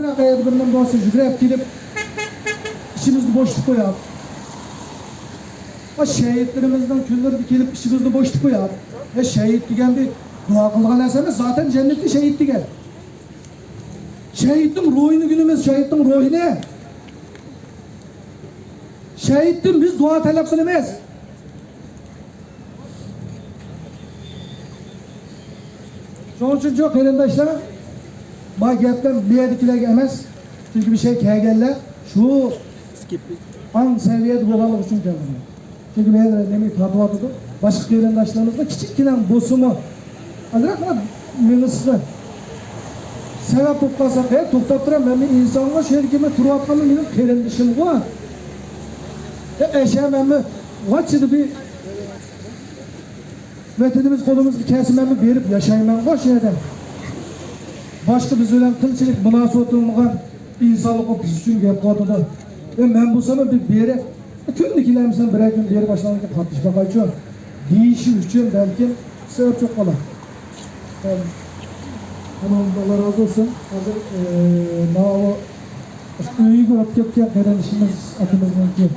Ayağımdan bahse yügrep gidip işimizni boşluk koyar. O şehitlerimizden külleri dikilip işimizni boşluk koyar. Şehit diyen bir dua kılgan esemiz zaten cennetli şehit diyen. Şehittin ruhunu günümüz, şehittin ruhu ne? Şehittin biz dua talep kılmaz. Şunun için çok arkadaşlar, bana gepten bir yerdekiler gelmez. Çünkü bir şey kelgeller, şu an seviyede boğalık için kendine. Çünkü ben demeyi tabi atıdı. Başka arkadaşlarımızda küçükken bosumu. Adrak mı? Minıslı. Sebep tutkasak, tuktaptıran ben bir insanla şerikime turu atmamı benim kerendişim var. Eşeğe ben mi, kaçıdı bir vetenimiz kolumuzu kesimemi verip yaşayayım ben koş yerden. Başka biz öyle kılçılık münasebetimiz insanlık o biz için gel kodudu. Ben bu sana bir yere tümdekilerimizden birer gün bir yere başlanırken tartışmak için değişim için belki sebep çok kolay. Tamam Allah razı olsun. Hadi o uygun öpkepken gelen işimiz akımızdan ki.